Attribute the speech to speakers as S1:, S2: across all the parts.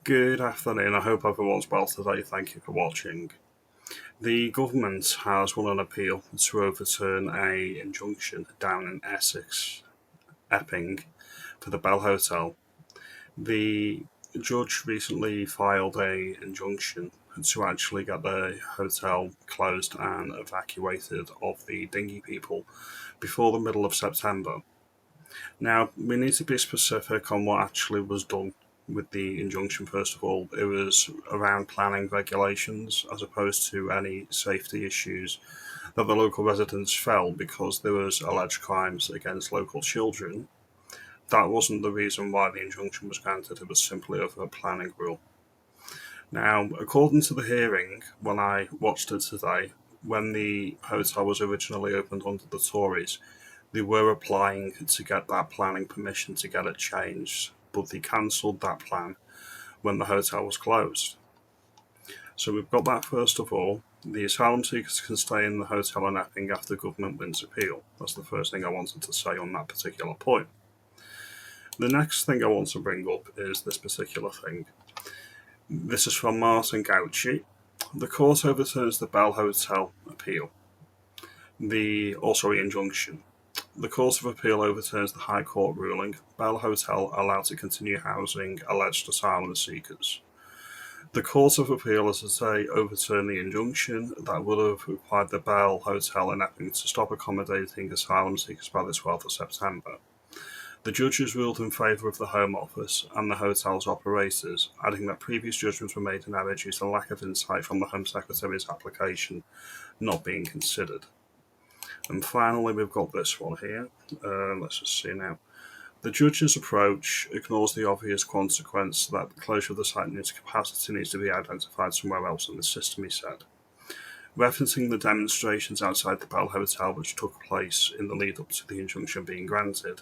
S1: Good afternoon, I hope everyone's well today. Thank you for watching. The government has won an appeal to overturn a injunction down in Essex, Epping, for the Bell Hotel. The judge recently filed a injunction to actually get the hotel closed and evacuated of the dinghy people before the middle of September. Now, we need to be specific on what actually was done with the injunction. First of all, it was around planning regulations as opposed to any safety issues that the local residents felt because there was alleged crimes against local children. That wasn't the reason why the injunction was granted, it was simply over a planning rule. Now, according to the hearing, when I watched it today, when the hotel was originally opened under the Tories, they were applying to get that planning permission to get it changed, but they cancelled that plan when the hotel was closed. So we've got that first of all. The asylum seekers can stay in the hotel in Epping after government wins appeal. That's the first thing I wanted to say on that particular point. The next thing I want to bring up is this particular thing. This is from Martin Gauci. The court overturns the Bell Hotel appeal. Injunction. The Court of Appeal overturns the High Court ruling. Bell Hotel allowed to continue housing alleged asylum seekers. The Court of Appeal, as I say, overturned the injunction that would have required the Bell Hotel in Epping to stop accommodating asylum seekers by the 12th of September. The judges ruled in favour of the Home Office and the hotel's operators, adding that previous judgments were made in error due to lack of insight from the Home Secretary's application not being considered. And finally, we've got this one here. Let's just see now. The judge's approach ignores the obvious consequence that the closure of the site needs capacity needs to be identified somewhere else in the system, he said. Referencing the demonstrations outside the Bell Hotel which took place in the lead up to the injunction being granted,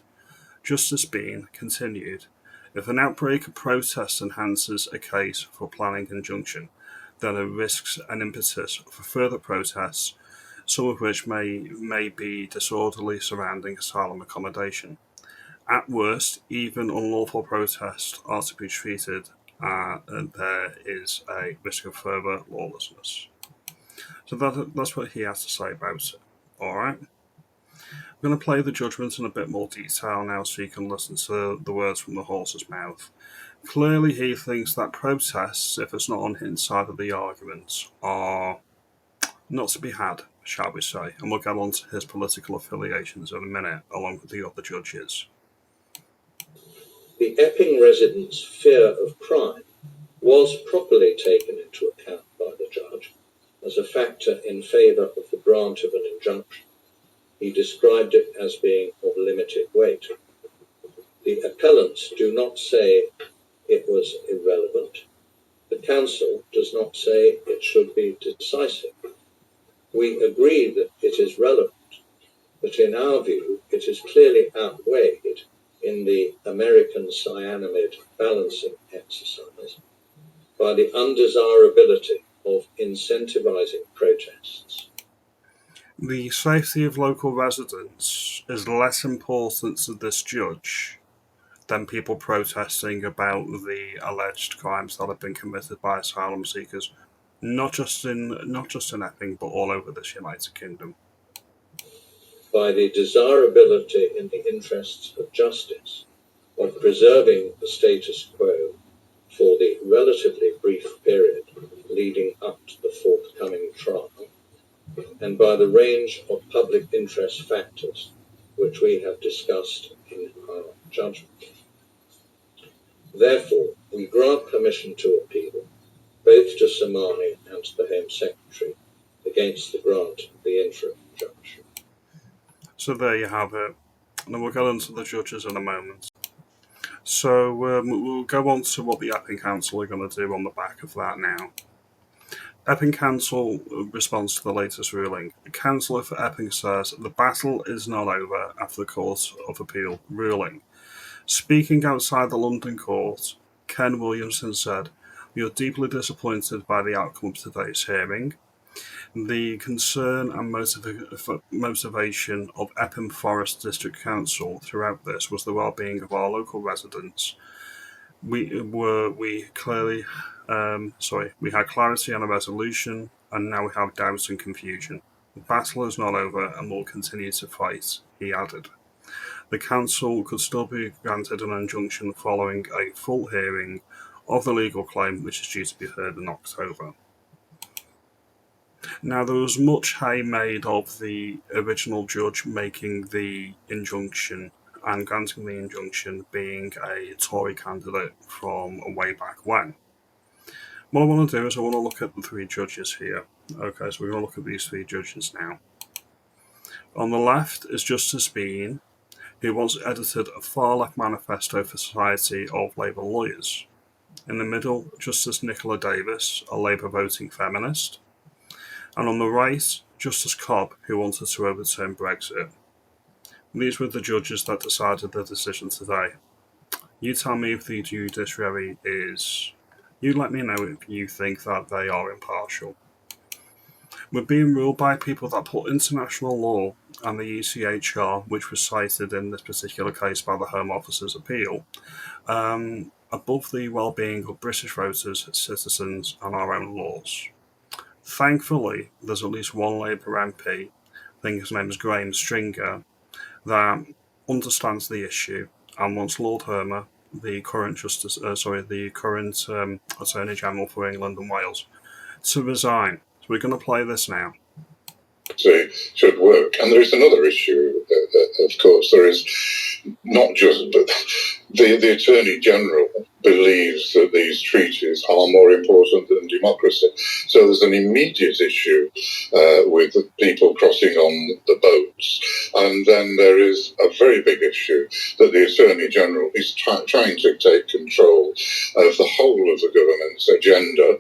S1: Justice Bean continued, if an outbreak of protest enhances a case for planning injunction, then it risks an impetus for further protests, some of which may be disorderly surrounding asylum accommodation. At worst, even unlawful protests are to be treated, and there is a risk of further lawlessness. So that's what he has to say about it. Alright? I'm going to play the judgment in a bit more detail now so you can listen to the words from the horse's mouth. Clearly, he thinks that protests, if it's not on his side of the argument, are not to be had, shall we say, and we'll get on to his political affiliations in a minute, along with the other judges.
S2: The Epping residents' fear of crime was properly taken into account by the judge as a factor in favour of the grant of an injunction. He described it as being of limited weight. The appellants do not say it was irrelevant. The council does not say it should be decisive. We agree that it is relevant, but in our view it is clearly outweighed in the American cyanamide balancing exercise by the undesirability of incentivizing protests.
S1: The safety of local residents is less important to this judge than people protesting about the alleged crimes that have been committed by asylum seekers, not just in Epping, but all over this United Kingdom.
S2: By the desirability in the interests of justice of preserving the status quo for the relatively brief period leading up to the forthcoming trial, and by the range of public interest factors which we have discussed in our judgment. Therefore, we grant permission to appeal, both to Somani and to the Home Secretary, against the grant of the interim injunction.
S1: So there you have it. And we'll get into the judges in a moment. So we'll go on to what the Epping Council are going to do on the back of that now. Epping Council responds to the latest ruling. The Councillor for Epping says the battle is not over after the Court of Appeal ruling. Speaking outside the London court, Ken Williamson said, we are deeply disappointed by the outcome of today's hearing. The concern and motivation of Epping Forest District Council throughout this was the well-being of our local residents we had clarity and a resolution, and now we have doubt and confusion. The battle is not over, and we'll continue to fight, he added. The council could still be granted an injunction following a full hearing of the legal claim, which is due to be heard in October. Now, there was much hay made of the original judge making the injunction and granting the injunction being a Tory candidate from way back when. What I want to do is I want to look at the three judges here. Okay, so we're going to look at these three judges now. On the left is Justice Bean, who once edited a far-left manifesto for Society of Labour Lawyers. In the middle, Justice Nicola Davis, a Labour voting feminist. And on the right, Justice Cobb, who wanted to overturn Brexit. These were the judges that decided the decision today. You tell me if the judiciary is... You let me know if you think that they are impartial. We're being ruled by people that put international law and the ECHR, which was cited in this particular case by the Home Office's appeal, above the well-being of British voters, citizens and our own laws. Thankfully, there's at least one Labour MP, I think his name is Graham Stringer, that understands the issue and wants Lord Hermer, the current Attorney General for England and Wales, to resign. So we're going to play this now.
S3: Should work. And there is another issue, of course. There is not just, but the Attorney General believes that these treaties are more important than democracy. So there's an immediate issue with people crossing on the boats. And then there is a very big issue that the Attorney General is trying to take control of the whole of the government's agenda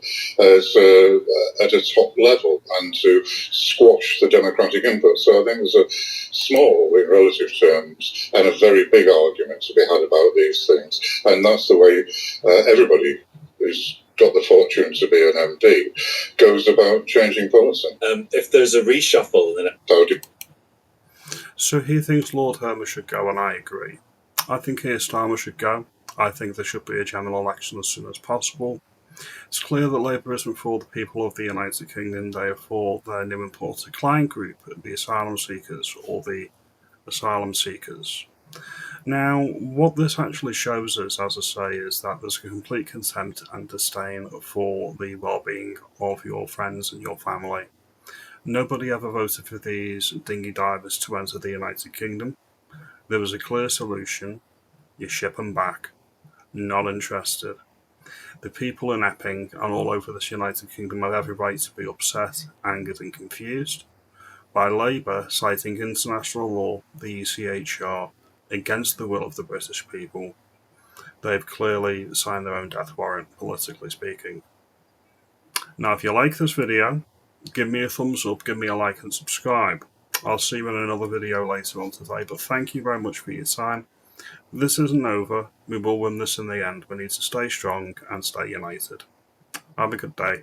S3: at a top level and to squash the democratic input. So I think there's a small, in relative terms, and a very big argument to be had about these things. And that's the way everybody who's got the fortune to be an MP goes about changing policy.
S4: If there's a reshuffle, then
S1: So he thinks Lord Hermer should go, and I agree. I think Keir Starmer should go. I think there should be a general election as soon as possible. It's clear that Labour isn't for the people of the United Kingdom, they are for their new imported client group, the asylum seekers or the asylum seekers. Now, what this actually shows us, as I say, is that there's a complete contempt and disdain for the well-being of your friends and your family. Nobody ever voted for these dinghy divers to enter the United Kingdom. There was a clear solution. You ship them back. Not interested. The people in Epping and all over this United Kingdom have every right to be upset, angered and confused by Labour citing international law, the ECHR, against the will of the British people. They've clearly signed their own death warrant, politically speaking. Now, if you like this video, give me a thumbs up, give me a like and subscribe. I'll see you in another video later on today, but thank you very much for your time. This isn't over. We will win this in the end. We need to stay strong and stay united. Have a good day.